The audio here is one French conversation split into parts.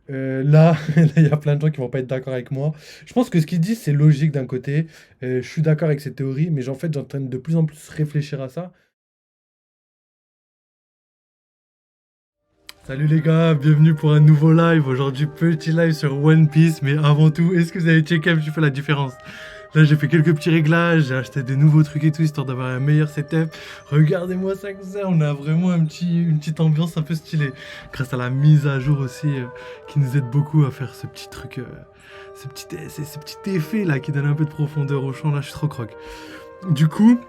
Là, il y a plein de gens qui vont pas être d'accord avec moi. Je pense que ce qu'ils disent, c'est logique d'un côté. Je suis d'accord avec cette théorie, mais en fait, j'entraîne de plus en plus réfléchir à ça. Salut les gars, bienvenue pour un nouveau live. Aujourd'hui, petit live sur One Piece. Mais avant tout, est-ce que vous avez checké un petit peu la différence? Là, j'ai fait quelques petits réglages, j'ai acheté des nouveaux trucs et tout, histoire d'avoir un meilleur setup. Regardez-moi ça comme ça, on a vraiment une petite ambiance un peu stylée. Grâce à la mise à jour aussi, qui nous aide beaucoup à faire ce petit truc, ce petit effet là, qui donne un peu de profondeur au champ. Là, je suis trop croque. Du coup,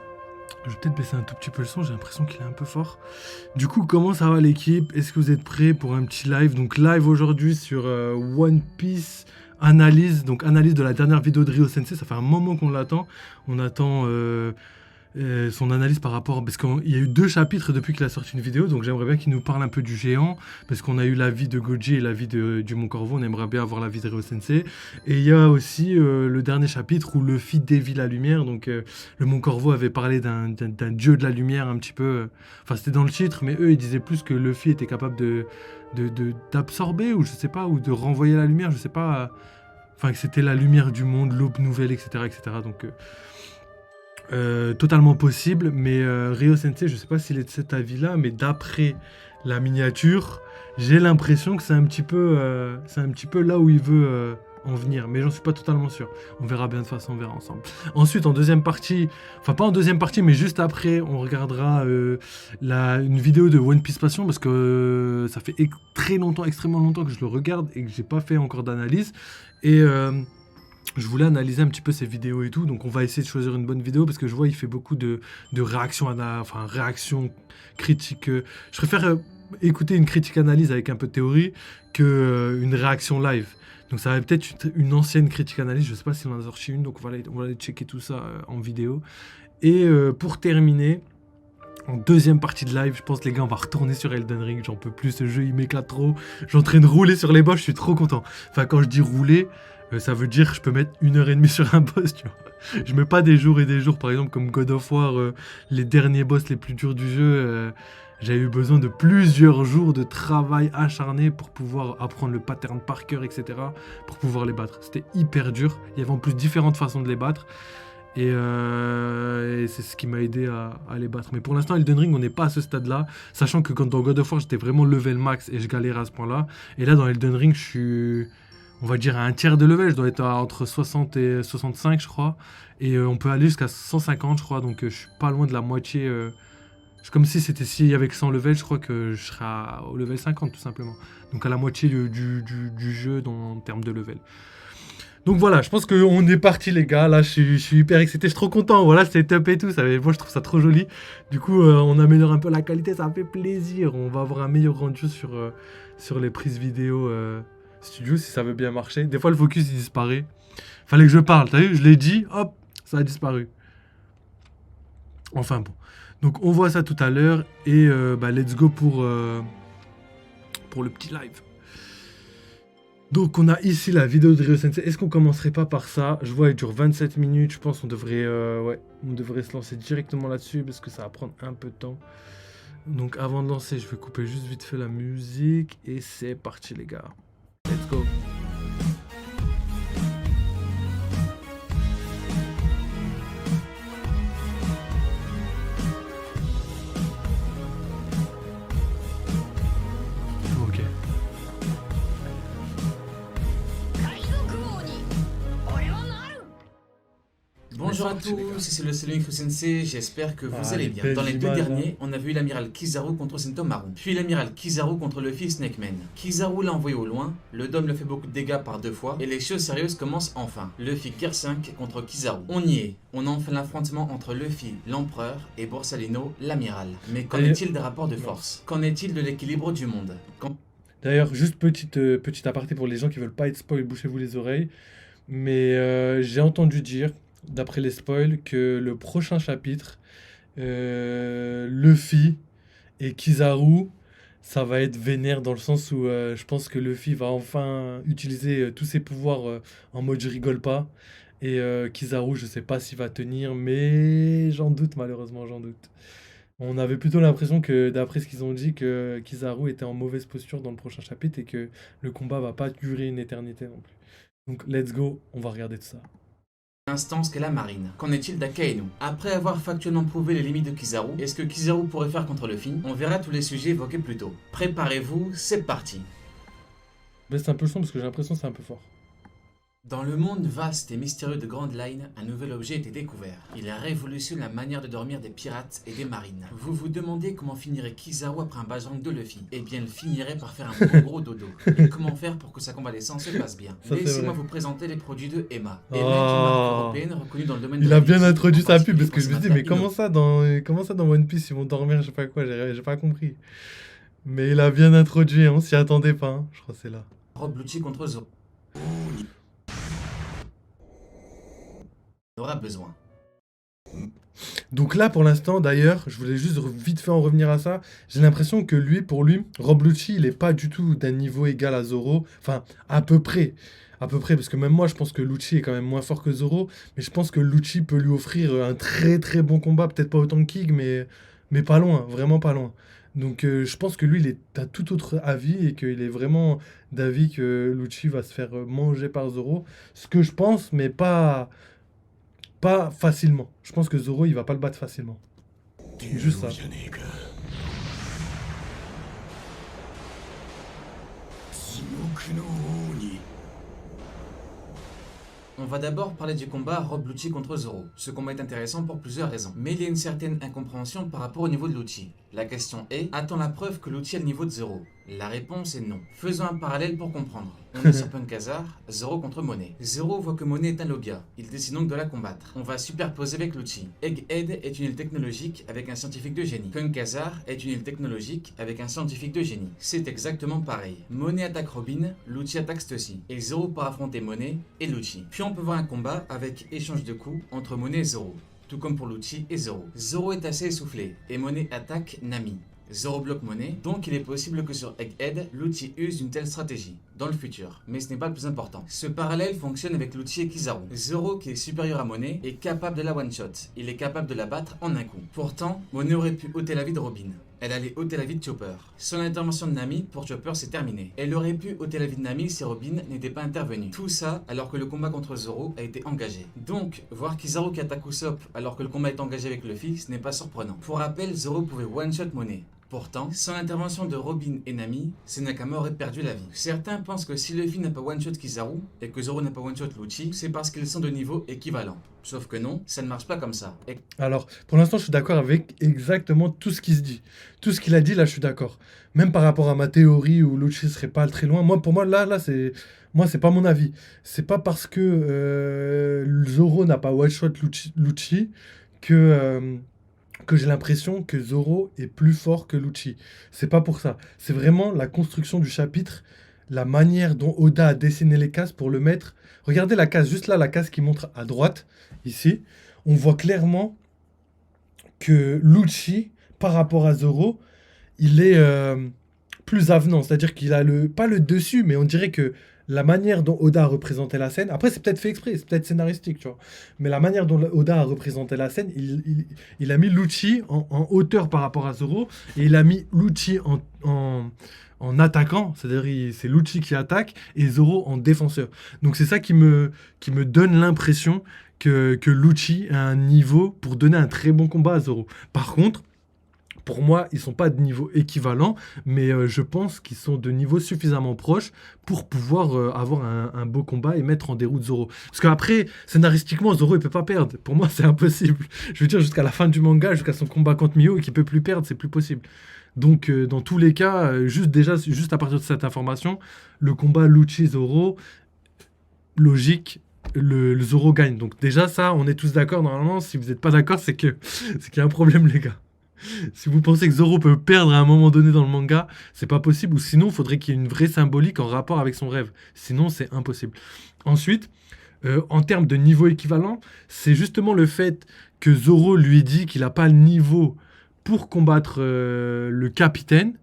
je vais peut-être baisser un tout petit peu le son, j'ai l'impression qu'il est un peu fort. Du coup, comment ça va l'équipe? Est-ce que vous êtes prêts pour un petit live? Donc live aujourd'hui sur One Piece analyse, donc analyse de la dernière vidéo de Rio Sensei. Ça fait un moment qu'on l'attend. On attend son analyse par rapport, parce qu'il y a eu 2 chapitres depuis qu'il a sorti une vidéo, donc j'aimerais bien qu'il nous parle un peu du géant, parce qu'on a eu l'avis de Goji et l'avis du Mont Corvo. On aimerait bien avoir l'avis de Rio Sensei. Et il y a aussi le dernier chapitre où Luffy dévie la lumière. Donc le Mont Corvo avait parlé d'un dieu de la lumière un petit peu. Enfin, c'était dans le titre, mais eux, ils disaient plus que Luffy était capable d'absorber, ou je sais pas, ou de renvoyer la lumière, je sais pas. Enfin, que c'était la lumière du monde, l'aube nouvelle, etc. etc. Donc, totalement possible. Mais Ryo Sensei, je sais pas s'il est de cet avis-là, mais d'après la miniature, j'ai l'impression que c'est un petit peu là où il veut en venir. Mais j'en suis pas totalement sûr. On verra bien de toute façon, on verra ensemble. Ensuite, en deuxième partie, enfin pas en deuxième partie, mais juste après, on regardera une vidéo de One Piece Passion, parce que ça fait très longtemps, extrêmement longtemps que je le regarde et que j'ai pas fait encore d'analyse. Et je voulais analyser un petit peu ces vidéos et tout, donc on va essayer de choisir une bonne vidéo, parce que je vois il fait beaucoup de réactions, enfin réactions critiques. Je préfère écouter une critique analyse avec un peu de théorie que une réaction live. Donc ça va peut-être une ancienne critique analyse, je sais pas s'il en a sorti une, donc on va aller checker tout ça en vidéo. Et pour terminer, en deuxième partie de live, je pense les gars, on va retourner sur Elden Ring. J'en peux plus, ce jeu il m'éclate trop. Je suis en train de rouler sur les boss, je suis trop content. Enfin, quand je dis rouler, ça veut dire que je peux mettre 1 heure et demie sur un boss, tu vois. Je mets pas des jours et des jours, par exemple, comme God of War, les derniers boss les plus durs du jeu. J'ai eu besoin de plusieurs jours de travail acharné pour pouvoir apprendre le pattern par cœur, etc. Pour pouvoir les battre. C'était hyper dur. Il y avait en plus différentes façons de les battre. Et c'est ce qui m'a aidé à les battre. Mais pour l'instant, Elden Ring, on n'est pas à ce stade-là. Sachant que quand dans God of War, j'étais vraiment level max et je galérais à ce point-là. Et là, dans Elden Ring, je suis, on va dire, à un tiers de level. Je dois être entre 60 et 65, je crois. Et on peut aller jusqu'à 150, je crois. Donc je suis pas loin de la moitié. C'est comme si c'était si avec 100 levels, je crois que je serais au level 50, tout simplement. Donc à la moitié du jeu en termes de level. Donc voilà, je pense qu'on est parti les gars, là je suis hyper excité, je suis trop content, voilà c'est top et tout, moi je trouve ça trop joli. Du coup on améliore un peu la qualité, ça me fait plaisir, on va avoir un meilleur rendu sur les prises vidéo studio si ça veut bien marcher. Des fois le focus il disparaît, fallait que je parle, t'as vu, je l'ai dit, hop, ça a disparu. Enfin bon, donc on voit ça tout à l'heure et bah let's go pour le petit live. Donc on a ici la vidéo de Ryo Sensei. Est-ce qu'on commencerait pas par ça? Je vois elle dure 27 minutes. Je pense qu'on devrait, ouais, on devrait se lancer directement là-dessus parce que ça va prendre un peu de temps. Donc avant de lancer, je vais couper juste vite fait la musique et c'est parti les gars. Let's go. Ok. On est Bonjour à parti les tous, gars. c'est le Seigneur Sensei, j'espère que vous Ah allez les bien. Dans belles les deux images là. derniers, on a vu l'amiral Kizaru contre Sentomaru, puis l'amiral Kizaru contre Luffy Snakeman. Kizaru l'a envoyé au loin, le Dom le fait beaucoup de dégâts par 2 fois, et les choses sérieuses commencent enfin. Luffy Gear 5 contre Kizaru. On y est, on a enfin l'affrontement entre Luffy, l'empereur, et Borsalino, l'amiral. Mais qu'en D'ailleurs, est-il des rapports de force? Qu'en est-il de l'équilibre du monde? d'ailleurs, juste petite aparté pour les gens qui veulent pas être spoil, bouchez-vous les oreilles. Mais j'ai entendu dire, d'après les spoils, que le prochain chapitre, Luffy et Kizaru, ça va être vénère dans le sens où je pense que Luffy va enfin utiliser tous ses pouvoirs en mode je rigole pas. Et Kizaru, je sais pas s'il va tenir, mais j'en doute malheureusement, j'en doute. On avait plutôt l'impression que, d'après ce qu'ils ont dit, que Kizaru était en mauvaise posture dans le prochain chapitre et que le combat va pas durer une éternité non plus. Donc, let's go, on va regarder tout ça. Instance qu'est la marine. Qu'en est-il d'Akainu? Après avoir factuellement prouvé les limites de Kizaru, est-ce que Kizaru pourrait faire contre Luffy? On verra tous les sujets évoqués plus tôt. Préparez-vous, c'est parti. Baisse un peu le son parce que j'ai l'impression que c'est un peu fort. Dans le monde vaste et mystérieux de Grand Line, un nouvel objet a été découvert. Il a révolutionné la manière de dormir des pirates et des marines. Vous vous demandez comment finirait Kizaru après un bajang de Luffy? Eh bien, il finirait par faire un gros dodo. Et comment faire pour que sa convalescence se passe bien? Ça, c'est Laissez-moi vrai. vous présenter les produits de Emma. Emma est une Oh. marque européenne reconnue dans le domaine de Il la a bien médecine, introduit en sa pub particulier parce pour que je ses me dis, matelas mais comment ça dans One Piece ils vont dormir, je sais pas quoi, j'ai pas compris. Mais il a bien introduit, on s'y attendait pas, hein. Je crois que c'est là. Rob Lucci contre Zoro. On aura besoin. Donc là, pour l'instant, d'ailleurs, je voulais juste vite fait en revenir à ça. J'ai l'impression que pour lui, Rob Lucci, il est pas du tout d'un niveau égal à Zoro. Enfin, à peu près. À peu près, parce que même moi, je pense que Lucci est quand même moins fort que Zoro. Mais je pense que Lucci peut lui offrir un très très bon combat. Peut-être pas autant que King, mais pas loin. Vraiment pas loin. Donc je pense que lui, il est à tout autre avis et qu'il est vraiment d'avis que Lucci va se faire manger par Zoro. Ce que je pense, mais pas facilement. Je pense que Zoro, il va pas le battre facilement. Juste ça. On va d'abord parler du combat Rob Lucci contre Zoro. Ce combat est intéressant pour plusieurs raisons. Mais il y a une certaine incompréhension par rapport au niveau de Lucci. La question est, a-t-on la preuve que Lucci a le niveau de Zoro? La réponse est non. Faisons un parallèle pour comprendre. On est sur Punk Hazard, Zoro contre Monet. Zoro voit que Monet est un Logia. Il décide donc de la combattre. On va superposer avec Lucci. Egghead est une île technologique avec un scientifique de génie. Punk Hazard est une île technologique avec un scientifique de génie. C'est exactement pareil. Monet attaque Robin, Lucci attaque Stussy. Et Zoro pour affronter Monet et Lucci. Puis on peut voir un combat avec échange de coups entre Monet et Zoro. Tout comme pour Lucci et Zoro. Zoro est assez essoufflé et Monet attaque Nami. Zoro bloque Monet, donc il est possible que sur Egghead, Lucci use une telle stratégie, dans le futur, mais ce n'est pas le plus important. Ce parallèle fonctionne avec Lucci et Kizaru. Zoro, qui est supérieur à Monet, est capable de la one-shot, il est capable de la battre en un coup. Pourtant, Monet aurait pu ôter la vie de Robin. Elle allait ôter la vie de Chopper. Son intervention de Nami, pour Chopper, c'est terminé. Elle aurait pu ôter la vie de Nami si Robin n'était pas intervenu. Tout ça alors que le combat contre Zoro a été engagé. Donc, voir Kizaru qui attaque Usopp alors que le combat est engagé avec Luffy, ce n'est pas surprenant. Pour rappel, Zoro pouvait one-shot Monet. Pourtant, sans l'intervention de Robin et Nami, Senakama aurait perdu la vie. Certains pensent que si Luffy n'a pas one-shot Kizaru et que Zoro n'a pas one-shot Lucci, c'est parce qu'ils sont de niveau équivalent. Sauf que non, ça ne marche pas comme ça. Alors, pour l'instant, je suis d'accord avec exactement tout ce qui se dit. Tout ce qu'il a dit, là, je suis d'accord. Même par rapport à ma théorie où Lucci serait pas très loin. Pour moi, là, c'est... Moi, c'est pas mon avis. C'est pas parce que Zoro n'a pas one-shot Lucci que j'ai l'impression que Zoro est plus fort que Lucci. C'est pas pour ça. C'est vraiment la construction du chapitre, la manière dont Oda a dessiné les cases pour le mettre. Regardez la case, juste là, la case qui montre à droite, ici. On voit clairement que Lucci, par rapport à Zoro, il est plus avenant. C'est-à-dire qu'il a pas le dessus, mais on dirait que la manière dont Oda a représenté la scène, après c'est peut-être fait exprès, c'est peut-être scénaristique, tu vois, mais la manière dont Oda a représenté la scène, il a mis Lucci en hauteur par rapport à Zoro, et il a mis Lucci en attaquant, c'est-à-dire c'est Lucci qui attaque, et Zoro en défenseur. Donc c'est ça qui me donne l'impression que Lucci a un niveau pour donner un très bon combat à Zoro. Par contre, pour moi, ils sont pas de niveau équivalent, mais je pense qu'ils sont de niveau suffisamment proche pour pouvoir avoir un beau combat et mettre en déroute Zoro. Parce qu'après, scénaristiquement, Zoro, il peut pas perdre. Pour moi, c'est impossible. Je veux dire, jusqu'à la fin du manga, jusqu'à son combat contre Mio, et qu'il peut plus perdre, c'est plus possible. Donc, dans tous les cas, juste à partir de cette information, le combat Lucci-Zoro, logique, le Zoro gagne. Donc déjà, ça, on est tous d'accord. Normalement, si vous n'êtes pas d'accord, c'est qu'il y a un problème, les gars. Si vous pensez que Zoro peut perdre à un moment donné dans le manga, c'est pas possible. Ou sinon, il faudrait qu'il y ait une vraie symbolique en rapport avec son rêve. Sinon, c'est impossible. Ensuite, en termes de niveau équivalent, c'est justement le fait que Zoro lui dit qu'il n'a pas le niveau pour combattre le capitaine.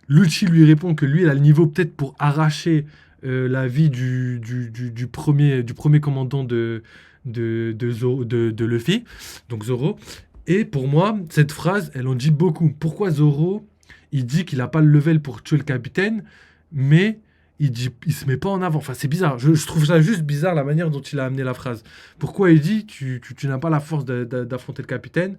Lucci lui répond que lui, il a le niveau peut-être pour arracher la vie du premier commandant de Luffy, donc Zoro. Et pour moi, cette phrase, elle en dit beaucoup. Pourquoi Zoro, il dit qu'il n'a pas le level pour tuer le capitaine, mais il se met pas en avant. Enfin, c'est bizarre. Je trouve ça juste bizarre la manière dont il a amené la phrase. Pourquoi il dit tu n'as pas la force d'affronter le capitaine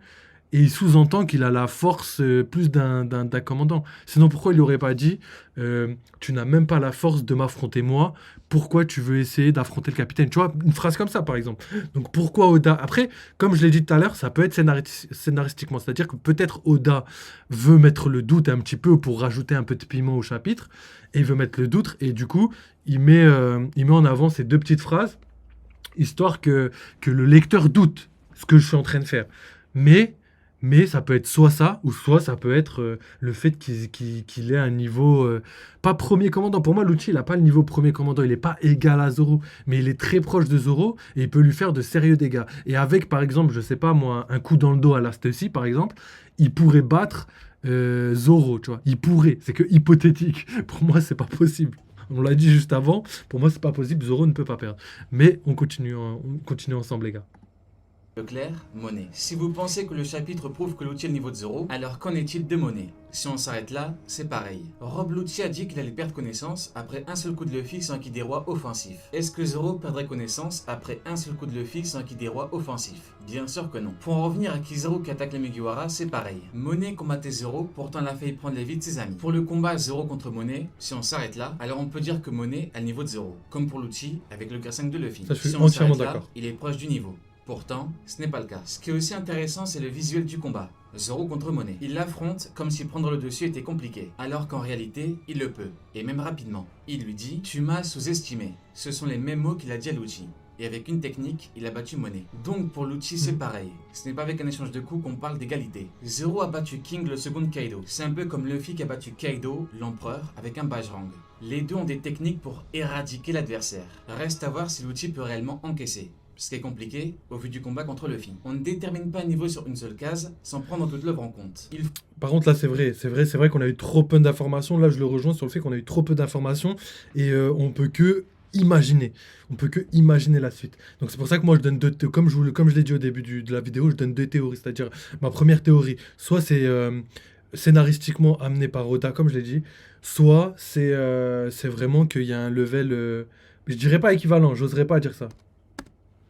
et il sous-entend qu'il a la force plus d'un commandant. Sinon, pourquoi il n'aurait pas dit tu n'as même pas la force de m'affronter moi, pourquoi tu veux essayer d'affronter le capitaine? Tu vois, une phrase comme ça, par exemple. Donc, pourquoi Oda? Après, comme je l'ai dit tout à l'heure, ça peut être scénaristiquement. C'est-à-dire que peut-être Oda veut mettre le doute un petit peu pour rajouter un peu de piment au chapitre, et il veut mettre le doute, et du coup, il met en avant ces deux petites phrases, histoire que le lecteur doute ce que je suis en train de faire. Mais ça peut être soit ça, ou soit ça peut être le fait qu'il ait un niveau... pas premier commandant. Pour moi, Lucci, il n'a pas le niveau premier commandant. Il n'est pas égal à Zoro. Mais il est très proche de Zoro et il peut lui faire de sérieux dégâts. Et avec, par exemple, je sais pas moi, un coup dans le dos à la Stussy, par exemple, il pourrait battre Zoro, tu vois. Il pourrait. C'est que hypothétique. Pour moi, c'est pas possible. On l'a dit juste avant. Pour moi, c'est pas possible. Zoro ne peut pas perdre. Mais on continue ensemble, les gars. Leclerc, Monet. Si vous pensez que le chapitre prouve que Lucci est le niveau de Zoro, alors qu'en est-il de Monet? Si on s'arrête là, c'est pareil. Rob Lucci a dit qu'il allait perdre connaissance après un seul coup de Luffy sans qui des rois offensif. Est-ce que Zoro perdrait connaissance après un seul coup de Luffy sans qui des rois offensif? Bien sûr que non. Pour en revenir à Kizaru qui attaque les Mugiwara, c'est pareil. Monet combattait Zoro, pourtant elle a failli prendre les vies de ses amis. Pour le combat Zoro contre Monet, si on s'arrête là, alors on peut dire que Monet a le niveau de Zoro. Comme pour Lucci avec le Gear de Luffy. Ça, je suis si on entièrement s'arrête là, d'accord. il est proche du niveau. Pourtant, ce n'est pas le cas. Ce qui est aussi intéressant, c'est le visuel du combat. Zoro contre Monet. Il l'affronte comme si prendre le dessus était compliqué, alors qu'en réalité, il le peut, et même rapidement. Il lui dit « Tu m'as sous-estimé ». Ce sont les mêmes mots qu'il a dit à Lucci. Et avec une technique, il a battu Monet. Donc pour Lucci, c'est pareil. Ce n'est pas avec un échange de coups qu'on parle d'égalité. Zoro a battu King le second Kaido. C'est un peu comme Luffy qui a battu Kaido, l'empereur, avec un Bajrang. Les deux ont des techniques pour éradiquer l'adversaire. Reste à voir si Lucci peut réellement encaisser. Ce qui est compliqué au vu du combat contre Luffy. On ne détermine pas un niveau sur une seule case sans prendre toute l'œuvre en compte. Par contre, là, c'est vrai qu'on a eu trop peu d'informations. Là, je le rejoins sur le fait qu'on a eu trop peu d'informations et on peut que imaginer. On peut que imaginer la suite. Donc c'est pour ça que moi je donne comme je l'ai dit au début de la vidéo, je donne deux théories. C'est-à-dire ma première théorie, soit c'est scénaristiquement amené par Oda, comme je l'ai dit, soit c'est vraiment qu'il y a un level, je dirais pas équivalent, j'oserais pas dire ça.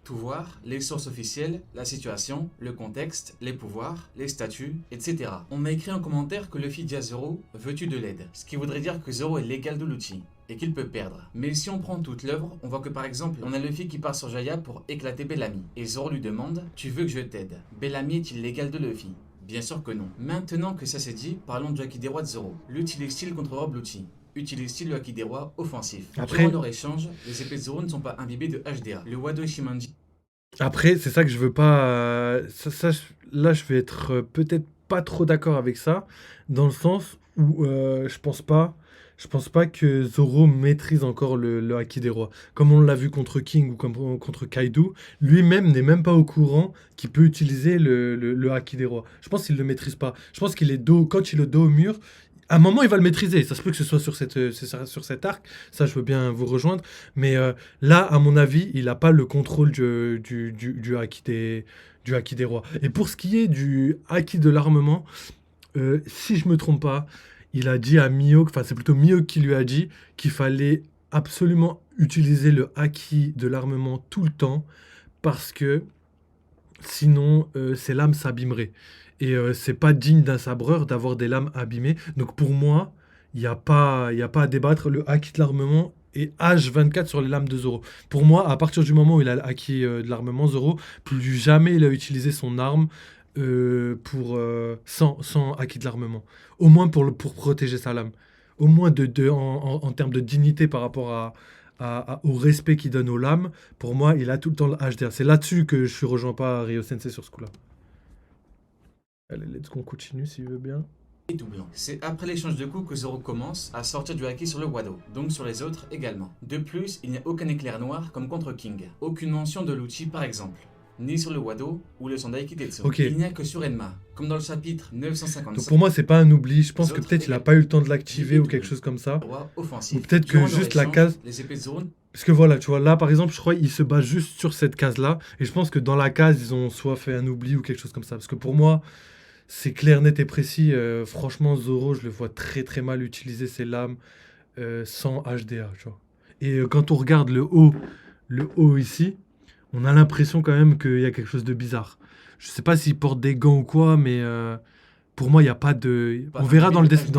Tout voir, les sources officielles, la situation, le contexte, les pouvoirs, les statuts, etc. On m'a écrit en commentaire que Luffy dit à Zoro « Veux-tu de l'aide ?» Ce qui voudrait dire que Zoro est l'égal de Lucci et qu'il peut perdre. Mais si on prend toute l'œuvre, on voit que par exemple, on a Luffy qui part sur Jaya pour éclater Bellamy. Et Zoro lui demande « Tu veux que je t'aide ? Bellamy est-il l'égal de Luffy ?» Bien sûr que non. Maintenant que ça c'est dit, parlons du Haki des rois de Zoro. L'utilise-t-il contre Rob Lucci? Utilise-t-il le Haki des rois offensif? Après, durant leur échange, les épées de Zoro ne sont pas imbibées de HDA. Le Wado Ishimanji. Après, c'est ça que je veux pas. Là, je vais être peut-être pas trop d'accord avec ça, dans le sens où je pense pas que Zoro maîtrise encore le Haki des rois. Comme on l'a vu contre King ou contre Kaido, lui-même n'est même pas au courant qu'il peut utiliser le Haki des rois. Je pense qu'il le maîtrise pas. Je pense qu'il est quand il est dos au mur. À un moment, il va le maîtriser. Ça se peut que ce soit sur cet arc. Ça, je veux bien vous rejoindre. Mais là, à mon avis, il n'a pas le contrôle du haki des rois. Et pour ce qui est du haki de l'armement, si je me trompe pas, il a dit à Mihawk, enfin c'est plutôt Mihawk qui lui a dit qu'il fallait absolument utiliser le haki de l'armement tout le temps parce que sinon ses lames s'abîmeraient. Et c'est pas digne d'un sabreur d'avoir des lames abîmées. Donc pour moi, il n'y a pas à débattre. Le haki de l'armement est H24 sur les lames de Zoro. Pour moi, à partir du moment où il a le haki de l'armement, Zoro, plus jamais il a utilisé son arme sans haki de l'armement. Au moins pour protéger sa lame. Au moins en termes de dignité par rapport au respect qu'il donne aux lames. Pour moi, il a tout le temps le HDR. C'est là-dessus que je ne rejoins pas Ryo Sensei sur ce coup-là. Allez, let's go, on continue s'il veut bien. Et tout blanc. C'est après l'échange de coups que Zoro commence à sortir du haki sur le Wado, donc sur les autres également. De plus, il n'y a aucun éclair noir comme contre King. Aucune mention de Lucci par exemple. Ni sur le Wado ou le Sandai Kitetsu. Ok. Il n'y a que sur Enma, comme dans le chapitre 955. Donc pour moi, c'est pas un oubli. Je pense que peut-être il a pas eu le temps de l'activer ou quelque chose comme ça. Ou peut-être que juste la case. Les épées de Zoro Parce que voilà, tu vois, là, par exemple, je crois qu'ils se basent juste sur cette case-là. Et je pense que dans la case, ils ont soit fait un oubli ou quelque chose comme ça. Parce que pour moi, c'est clair, net et précis. Franchement, Zoro, je le vois très très mal utiliser ses lames sans HDA, tu vois. Et quand on regarde le haut ici, on a l'impression quand même qu'il y a quelque chose de bizarre. Je sais pas s'il porte des gants ou quoi, mais pour moi, il n'y a pas de. Pas On un verra bébé de HDA.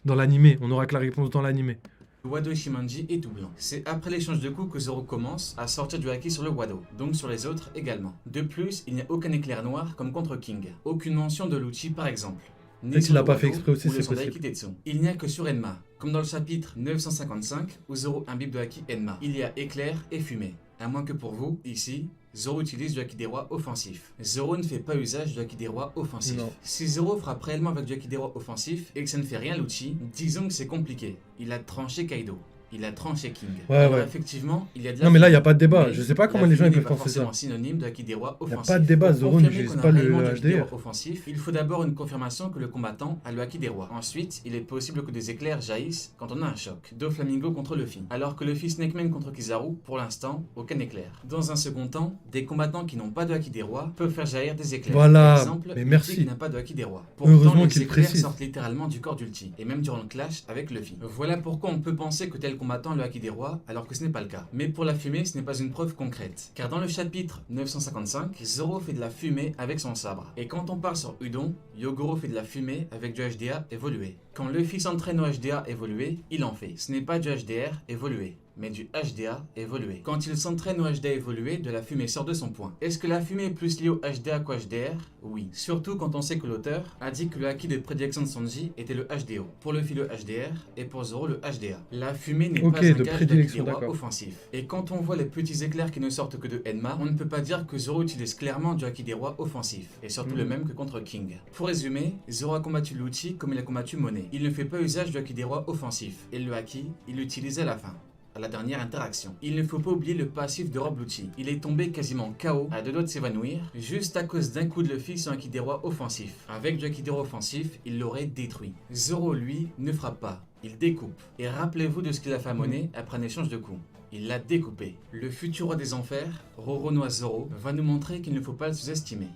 dans l'animé. On aura que la réponse dans l'animé. Le Wado Ishimanji est tout blanc. C'est après l'échange de coups que Zoro commence à sortir du haki sur le Wado, donc sur les autres également. De plus, il n'y a aucun éclair noir comme contre King. Aucune mention de l'outil par exemple. Ni Peut-être sur qu'il le l'a pas fait Wado exprès aussi, ou le c'est Sandai possible. Kitetsu. Il n'y a que sur Enma, comme dans le chapitre 955 où Zoro imbibe de haki Enma. Il y a éclair et fumée. À moins que pour vous, ici, Zoro utilise du haki des rois offensif. Zoro ne fait pas usage du haki des rois offensif. Non. Si Zoro frappe réellement avec du haki des rois offensif et que ça ne fait rien l'outil, disons que c'est compliqué. Il a tranché Kaido. Il a tranché King. Ouais, Alors ouais. effectivement, il y a de la Non, mais là, il n'y a fumée. pas de débat. Mais Je sais pas comment la les gens fumée ils n'est peuvent pas penser ça. forcément synonyme de haki des rois Il n'y a offensif. pas de débat. Pour Zoro confirmer n'utilise qu'on a pas réellement le du haki des rois HDR. offensif, il faut d'abord une confirmation que le combattant a le haki des rois. Ensuite, il est possible que des éclairs jaillissent quand on a un choc. Doflamingo contre Luffy. Alors que Luffy Snakeman contre Kizaru, pour l'instant, aucun éclair. Dans un second temps, des combattants qui n'ont pas de haki des rois peuvent faire jaillir des éclairs. Voilà. Exemple, Mais Luffy merci. qui n'a pas de haki des rois. Pourtant, Heureusement les qu'il éclairs précise. sortent littéralement du corps d'Ulti, et même durant le clash avec Luffy. Voilà pourquoi on peut penser que tel combattant a le haki des rois, alors que ce n'est pas le cas. Mais pour la fumée, ce n'est pas une preuve concrète. Car dans le chapitre 955, Zoro fait de la fumée avec son sabre. Et quand on part sur Udon, Yogoro fait de la fumée avec du HDA évolué. Quand Luffy s'entraîne au HDA évolué, il en fait. Ce n'est pas du HDR évolué, mais du HDA évolué. Quand il s'entraîne au HDA évolué, de la fumée sort de son poing. Est-ce que la fumée est plus liée au HDA qu'au HDR? Oui. Surtout quand on sait que l'auteur a dit que le haki de prédilection de Sanji était le HDO. Pour Luffy le HDR et pour Zoro le HDA. La fumée n'est Ok, pas un de gage prédilection, d'haki des rois d'accord. offensif. Et quand on voit les petits éclairs qui ne sortent que de Enma, on ne peut pas dire que Zoro utilise clairement du haki des rois offensif. Et surtout le même que contre King. Pour résumer, Zoro a combattu l'outil comme il a combattu Monet. Il ne fait pas usage du haki des rois offensif. Et le haki, il l'utilise à la fin. À la dernière interaction. Il ne faut pas oublier le passif de Rob Lucci. Il est tombé quasiment KO, à deux doigts de s'évanouir, juste à cause d'un coup de Luffy sur un haki des rois offensif. Avec du haki des rois offensif, il l'aurait détruit. Zoro, lui, ne frappe pas. Il découpe. Et rappelez-vous de ce qu'il a fait à Monet après un échange de coups. Il l'a découpé. Le futur roi des enfers, Roronoa Zoro, va nous montrer qu'il ne faut pas le sous-estimer.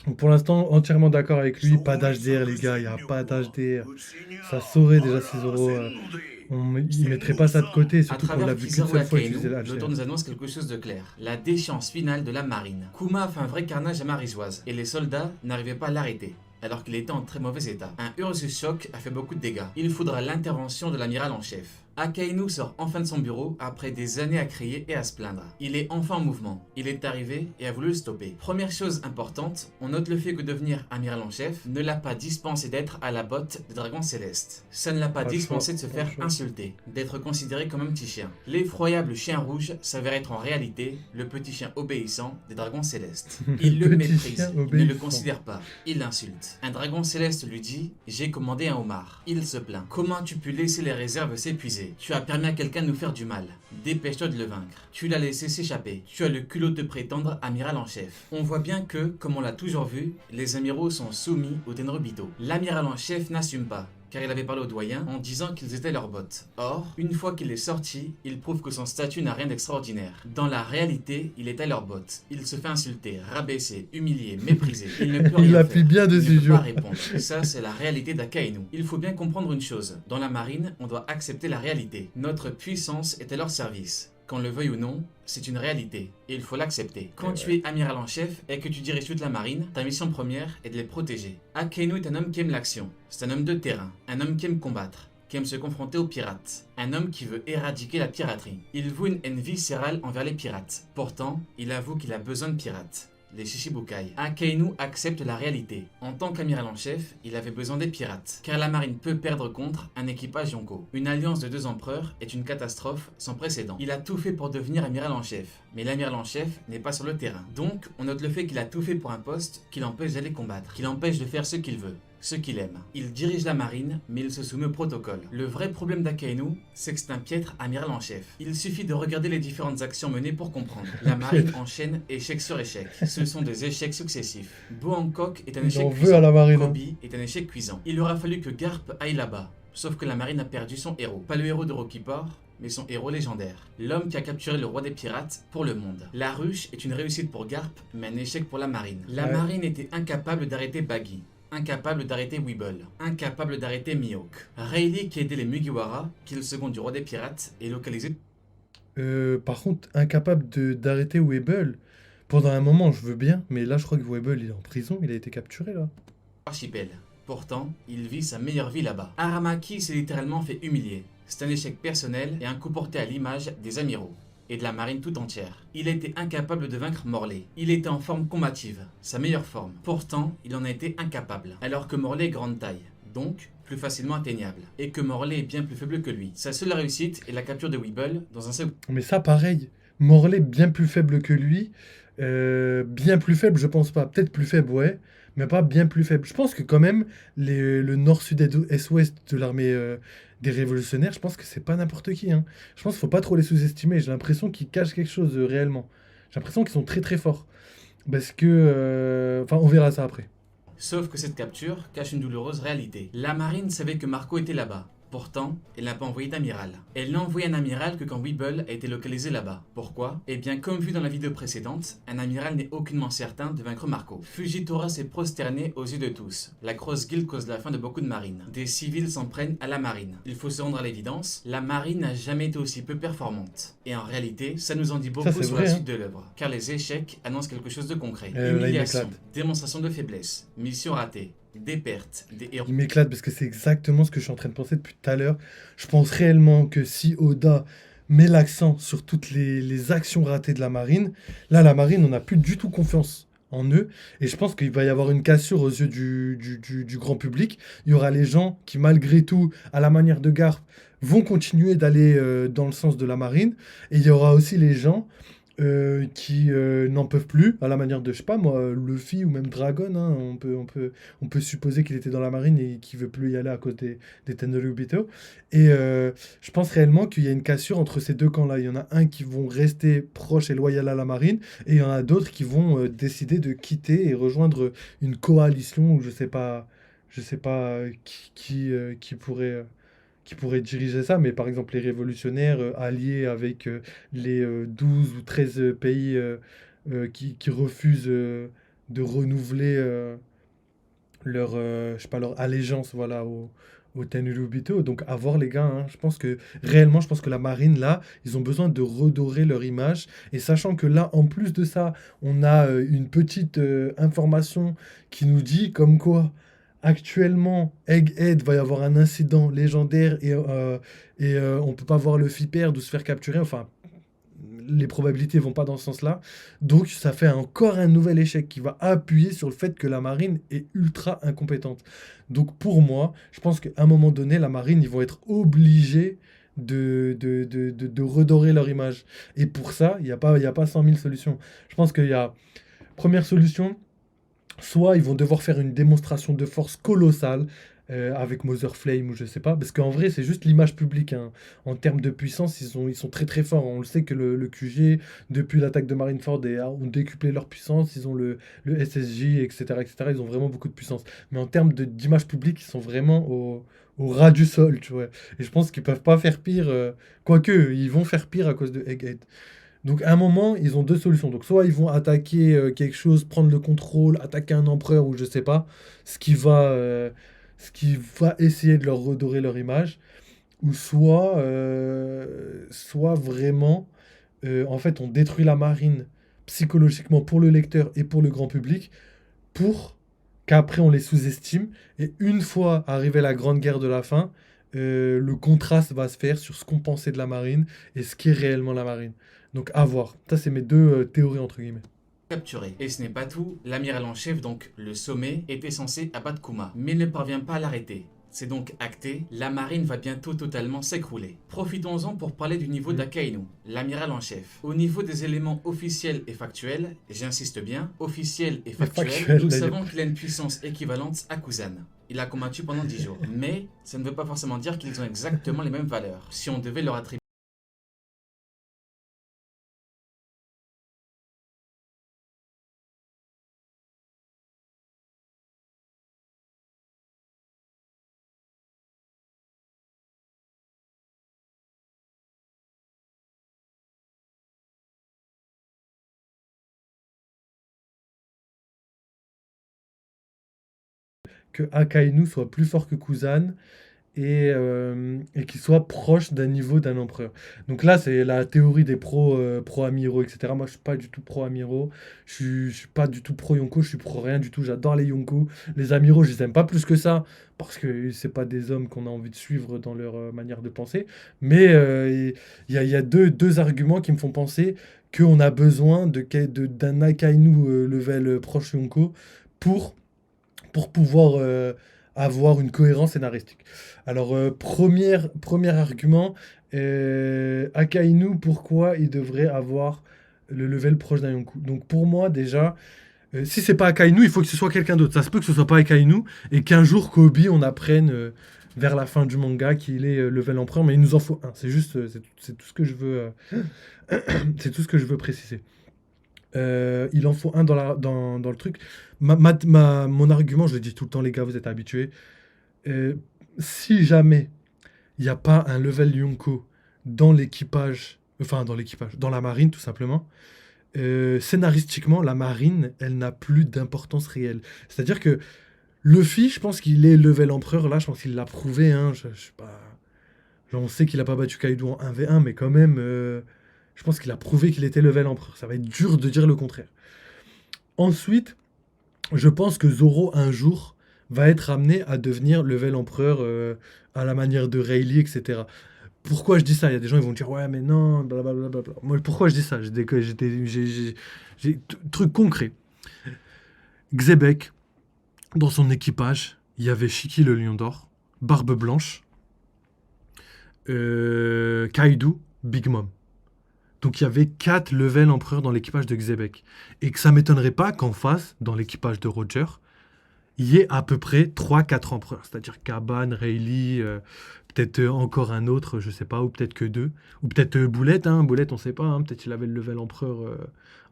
Donc pour l'instant, entièrement d'accord avec lui. Pas d'HDR, les gars. Il n'y a pas d'HDR. Ça saurait déjà si Zoro. Il mettrait pas ça de côté, À surtout qu'on travers l'a vu qu'une Kizaru seule et fois Akainu, utiliser l'auteur l'HDR. nous annonce quelque chose de clair. La déchéance finale de la marine. Kuma a fait un vrai carnage à Marisoise, et les soldats n'arrivaient pas à l'arrêter, alors qu'il était en très mauvais état. Un Ursus Shock a fait beaucoup de dégâts. Il faudra l'intervention de l'amiral en chef. Akainu sort enfin de son bureau après des années à crier et à se plaindre. Il est enfin en mouvement. Il est arrivé et a voulu le stopper. Première chose importante, on note le fait que devenir amiral en chef ne l'a pas dispensé d'être à la botte des dragons célestes. Ça ne l'a pas Pas le dispensé choix, de se pas le faire choix. insulter, d'être considéré comme un petit chien. L'effroyable chien rouge s'avère être en réalité le petit chien obéissant des dragons célestes. Il le Petit méprise, chien il ne le obéissant. considère pas, il l'insulte. Un dragon céleste lui dit « J'ai commandé un homard ». Il se plaint. « Comment tu pu laisser les réserves s'épuiser? Tu as permis à quelqu'un de nous faire du mal. Dépêche-toi de le vaincre. Tu l'as laissé s'échapper. Tu as le culot de prétendre amiral en chef. » On voit bien que, comme on l'a toujours vu, les amiraux sont soumis au Tenrobito. L'amiral en chef n'assume pas, car il avait parlé aux doyens en disant qu'ils étaient leurs bottes. Or, une fois qu'il est sorti, il prouve que son statut n'a rien d'extraordinaire. Dans la réalité, il est à leurs bottes. Il se fait insulter, rabaisser, humilier, mépriser. Il ne peut rien Il faire. appuie bien Il dessus, ne peut je pas vois. répondre. Ça, c'est la réalité d'Akainu. Il faut bien comprendre une chose. Dans la marine, on doit accepter la réalité. Notre puissance est à leur service. Qu'on le veuille ou non, c'est une réalité, et il faut l'accepter. Quand tu es amiral en chef et que tu diriges toute la marine, ta mission première est de les protéger. Akainu est un homme qui aime l'action, c'est un homme de terrain, un homme qui aime combattre, qui aime se confronter aux pirates, un homme qui veut éradiquer la piraterie. Il voue une haine viscérale envers les pirates. Pourtant, il avoue qu'il a besoin de pirates. Les Shishibukai. Akainu accepte la réalité. En tant qu'amiral en chef, il avait besoin des pirates, car la marine peut perdre contre un équipage Yonko. Une alliance de deux empereurs est une catastrophe sans précédent. Il a tout fait pour devenir amiral en chef, mais l'amiral en chef n'est pas sur le terrain. Donc, on note le fait qu'il a tout fait pour un poste qui l'empêche d'aller combattre, qui l'empêche de faire ce qu'il veut, ce qu'il aime. Il dirige la marine, mais il se soumet au protocole. Le vrai problème d'Akainu, c'est que c'est un piètre amiral en chef. Il suffit de regarder les différentes actions menées pour comprendre. La marine enchaîne échec sur échec. Ce sont des échecs successifs. Bo Hancock est un Il échec en veut cuisant. à la marine. Hein. Kobe est un échec cuisant. Il aura fallu que Garp aille là-bas. Sauf que la marine a perdu son héros. Pas le héros de Rocky Port, mais son héros légendaire. L'homme qui a capturé le roi des pirates pour le monde. La ruche est une réussite pour Garp, mais un échec pour la marine. La Ouais. marine était incapable d'arrêter Baggy. Incapable d'arrêter Weeble, incapable d'arrêter Mihawk. Rayleigh qui aidait les Mugiwara, qui est le second du roi des pirates, est localisé Par contre, incapable d'arrêter Weeble. Pendant un moment, je veux bien, mais là, je crois que Weeble, il est en prison, il a été capturé, là. archipel. Pourtant, il vit sa meilleure vie là-bas. Aramaki s'est littéralement fait humilier. C'est un échec personnel et un coup porté à l'image des amiraux et de la marine tout entière. Il a été incapable de vaincre Morley. Il était en forme combative, sa meilleure forme. Pourtant, il en a été incapable. Alors que Morley est grande taille, donc plus facilement atteignable. Et que Morley est bien plus faible que lui. Sa seule réussite est la capture de Weeble dans un second Mais ça, pareil. Morlaix, bien plus faible que lui. Bien plus faible, je pense pas. Peut-être plus faible, ouais. Mais pas bien plus faible. Je pense que quand même, le nord-sud et est-ouest de l'armée des révolutionnaires, je pense que c'est pas n'importe qui, hein. Je pense qu'il faut pas trop les sous-estimer. J'ai l'impression qu'ils cachent quelque chose réellement. J'ai l'impression qu'ils sont très très forts. Parce que... Enfin, on verra ça après. Sauf que cette capture cache une douloureuse réalité. La marine savait que Marco était là-bas. Pourtant, elle n'a pas envoyé d'amiral. Elle n'a envoyé un amiral que quand Weeble a été localisé là-bas. Pourquoi? Eh bien, comme vu dans la vidéo précédente, un amiral n'est aucunement certain de vaincre Marco. Fujitora s'est prosterné aux yeux de tous. La grosse guilde cause la fin de beaucoup de marines. Des civils s'en prennent à la marine. Il faut se rendre à l'évidence, la marine n'a jamais été aussi peu performante. Et en réalité, ça nous en dit Ça, beaucoup c'est sur la vrai, hein. suite de l'œuvre. Car les échecs annoncent quelque chose de concret. Là, il Humiliation, m'éclate. démonstration de faiblesse, mission ratée, des pertes, des héros. Il m'éclate parce que c'est exactement ce que je suis en train de penser depuis tout à l'heure. Je pense réellement que si Oda met l'accent sur toutes les actions ratées de la marine, là, la marine, on n'a plus du tout confiance en eux. Et je pense qu'il va y avoir une cassure aux yeux du grand public. Il y aura les gens qui, malgré tout, à la manière de Garp, vont continuer d'aller dans le sens de la marine. Et il y aura aussi les gens qui n'en peuvent plus, à la manière de, je sais pas moi, Luffy ou même Dragon, hein, on peut supposer qu'il était dans la marine et qu'il veut plus y aller à cause des Tenryubito. Et je pense réellement qu'il y a une cassure entre ces deux camps-là. Il y en a un qui vont rester proches et loyal à la marine, et il y en a d'autres qui vont décider de quitter et rejoindre une coalition, ou je sais pas qui pourrait diriger ça, mais par exemple les révolutionnaires alliés avec les 12 ou 13 pays qui refusent de renouveler je sais pas, leur allégeance voilà, au Tenryubito. Donc à voir les gars, hein, je pense que réellement, je pense que la marine, là, ils ont besoin de redorer leur image. Et sachant que là, en plus de ça, on a une petite information qui nous dit comme quoi actuellement, Egghead va y avoir un incident légendaire et on peut pas voir Luffy perdre ou se faire capturer. Enfin, les probabilités vont pas dans ce sens-là. Donc ça fait encore un nouvel échec qui va appuyer sur le fait que la marine est ultra incompétente. Donc pour moi, je pense qu'à un moment donné, la marine, ils vont être obligés de redorer leur image. Et pour ça, il y a pas 100 000 solutions. Je pense qu'il y a, première solution, soit ils vont devoir faire une démonstration de force colossale avec Mother Flame ou je sais pas, parce qu'en vrai c'est juste l'image publique, hein. En termes de puissance, ils sont très très forts. On le sait que le QG, depuis l'attaque de Marineford, ont décuplé leur puissance, ils ont le SSJ, etc., etc. Ils ont vraiment beaucoup de puissance. Mais en termes d'image publique, ils sont vraiment au ras du sol, tu vois. Et je pense qu'ils peuvent pas faire pire, quoique, ils vont faire pire à cause de Egghead. Donc à un moment, ils ont deux solutions. Donc soit ils vont attaquer quelque chose, prendre le contrôle, attaquer un empereur ou je sais pas, ce qui va, euh, ce qui va essayer de leur redorer leur image, ou soit vraiment, en fait, on détruit la marine psychologiquement pour le lecteur et pour le grand public, pour qu'après on les sous-estime. Et une fois arrivé la grande guerre de la fin, le contraste va se faire sur ce qu'on pensait de la marine et ce qu'est réellement la marine. Donc à voir. Ça, c'est mes deux théories entre guillemets. Capturé. Et ce n'est pas tout, l'amiral en chef, donc le sommet, était censé abattre Kuma, mais ne parvient pas à l'arrêter. C'est donc acté, la marine va bientôt totalement s'écrouler. Profitons-en pour parler du niveau d'Akainu, l'amiral en chef. Au niveau des éléments officiels et factuels, j'insiste bien, officiels et factuels, Factuel, nous là, savons qu'il a une puissance équivalente à Kuzan. Il a combattu pendant 10 jours. Mais ça ne veut pas forcément dire qu'ils ont exactement les mêmes valeurs. Si on devait leur attribuer que Akainu soit plus fort que Kuzan et qu'il soit proche d'un niveau d'un empereur. Donc là, c'est la théorie des pro-amiraux, etc. Moi, je suis pas du tout pro-amiraux, je suis pas du tout pro-Yonko, je suis pro rien du tout, j'adore les Yonko. Les amiraux, je les aime pas plus que ça, parce que c'est pas des hommes qu'on a envie de suivre dans leur manière de penser. Mais il y a deux arguments qui me font penser qu'on a besoin d'un Akainu level proche Yonko pour pour pouvoir avoir une cohérence scénaristique. Alors, premier argument, Akainu, pourquoi il devrait avoir le level proche d'un Yonkou? Donc, pour moi, déjà, si c'est pas Akainu, il faut que ce soit quelqu'un d'autre. Ça se peut que ce soit pas Akainu et qu'un jour, Kobe, on apprenne vers la fin du manga qu'il est level empereur, mais il nous en faut un. C'est juste, c'est tout ce que je veux, c'est tout ce que je veux préciser. Il en faut un dans le truc. Mon argument, je le dis tout le temps, les gars, vous êtes habitués. Euh, Si jamais il n'y a pas un level Yonko dans l'équipage, enfin dans l'équipage, dans la marine tout simplement, scénaristiquement, la marine, elle n'a plus d'importance réelle. C'est-à-dire que Luffy, je pense qu'il est level empereur, là, je pense qu'il l'a prouvé, hein, je sais pas... Genre, on sait qu'il a pas battu Kaido en 1v1, mais quand même, je pense qu'il a prouvé qu'il était level empereur. Ça va être dur de dire le contraire. Ensuite, je pense que Zoro, un jour, va être amené à devenir level empereur à la manière de Rayleigh, etc. Pourquoi je dis ça? Il y a des gens qui vont dire, ouais, mais non, blablabla. Moi, pourquoi je dis ça? Truc concret. Xebec, dans son équipage, il y avait Shiki le lion d'or, Barbe Blanche, Kaido, Big Mom. Donc il y avait 4 levels empereurs dans l'équipage de Xebec. Et que ça m'étonnerait pas qu'en face, dans l'équipage de Roger, il y ait à peu près 3-4 empereurs. C'est-à-dire Kaban, Rayleigh, peut-être encore un autre, je sais pas, ou peut-être que 2. Ou peut-être Boulette, hein. Boulette, on sait pas, hein. Peut-être qu'il avait le level empereur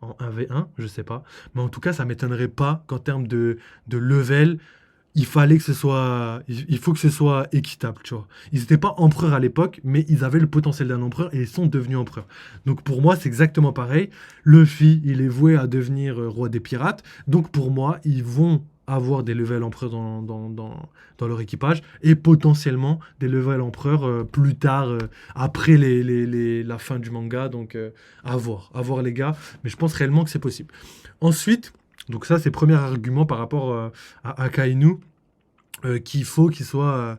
en 1v1, je sais pas. Mais en tout cas, ça m'étonnerait pas qu'en termes de level, il faut que ce soit équitable, tu vois. Ils n'étaient pas empereurs à l'époque, mais ils avaient le potentiel d'un empereur et ils sont devenus empereurs. Donc pour moi, c'est exactement pareil. Luffy, il est voué à devenir roi des pirates. Donc pour moi, ils vont avoir des levels empereurs dans leur équipage et potentiellement des levels empereurs plus tard, après la fin du manga. Donc à voir les gars. Mais je pense réellement que c'est possible. Ensuite, donc ça, c'est le premier argument par rapport à Akainu, qu'il faut qu'il soit...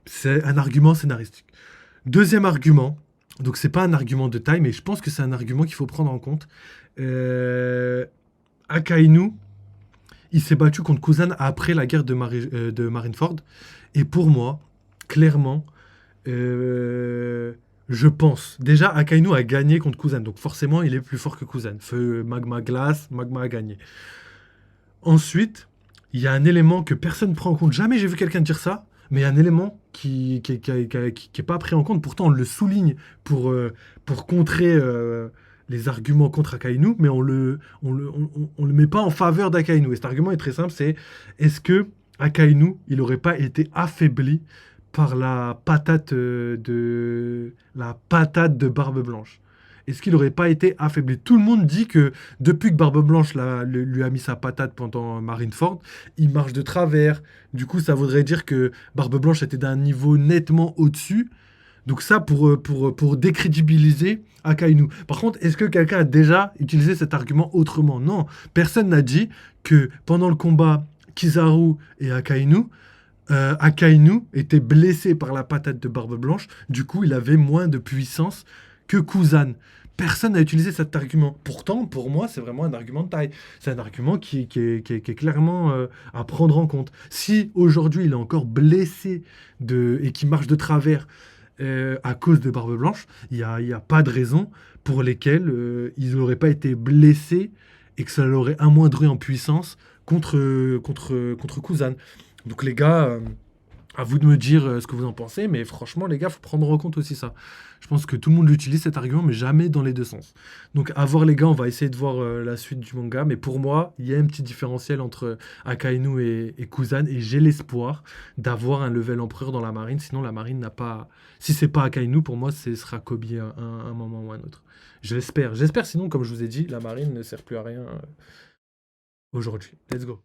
c'est un argument scénaristique. Deuxième argument, donc c'est pas un argument de taille, mais je pense que c'est un argument qu'il faut prendre en compte. Akainu, il s'est battu contre Kuzan après la guerre de Marineford. Et pour moi, clairement, je pense. Déjà, Akainu a gagné contre Kuzan. Donc forcément, il est plus fort que Kuzan. Feu, magma, glace, magma a gagné. Ensuite, il y a un élément que personne ne prend en compte. Jamais j'ai vu quelqu'un dire ça, mais il y a un élément qui est pas pris en compte. Pourtant, on le souligne pour contrer les arguments contre Akainu, mais on le met pas en faveur d'Akainu. Et cet argument est très simple, c'est est-ce que Akainu, il n'aurait pas été affaibli par la patate de Barbe Blanche? Est-ce qu'il n'aurait pas été affaibli? Tout le monde dit que depuis que Barbe Blanche lui a mis sa patate pendant Marineford, il marche de travers. Du coup, ça voudrait dire que Barbe Blanche était d'un niveau nettement au-dessus. Donc ça, pour décrédibiliser Akainu. Par contre, est-ce que quelqu'un a déjà utilisé cet argument autrement? Non. Personne n'a dit que pendant le combat Kizaru et Akainu, Akainu était blessé par la patate de Barbe Blanche. Du coup, il avait moins de puissance que Kuzan. Personne n'a utilisé cet argument. Pourtant, pour moi, c'est vraiment un argument de taille. C'est un argument qui est clairement à prendre en compte. Si aujourd'hui, il est encore blessé et qu'il marche de travers à cause de Barbe Blanche, il n'y a pas de raison pour lesquelles ils n'auraient pas été blessés et que ça l'aurait amoindri en puissance contre Kuzan. Donc les gars, à vous de me dire ce que vous en pensez, mais franchement, les gars, faut prendre en compte aussi ça. Je pense que tout le monde utilise cet argument, mais jamais dans les deux sens. Donc, à voir, les gars, on va essayer de voir la suite du manga. Mais pour moi, il y a un petit différentiel entre Akainu et Kuzan, et j'ai l'espoir d'avoir un level empereur dans la marine. Sinon, la marine n'a pas. Si c'est pas Akainu, pour moi, ce sera Kobe à un moment ou à un autre. Je l'espère. J'espère, sinon, comme je vous ai dit, la marine ne sert plus à rien aujourd'hui. Let's go.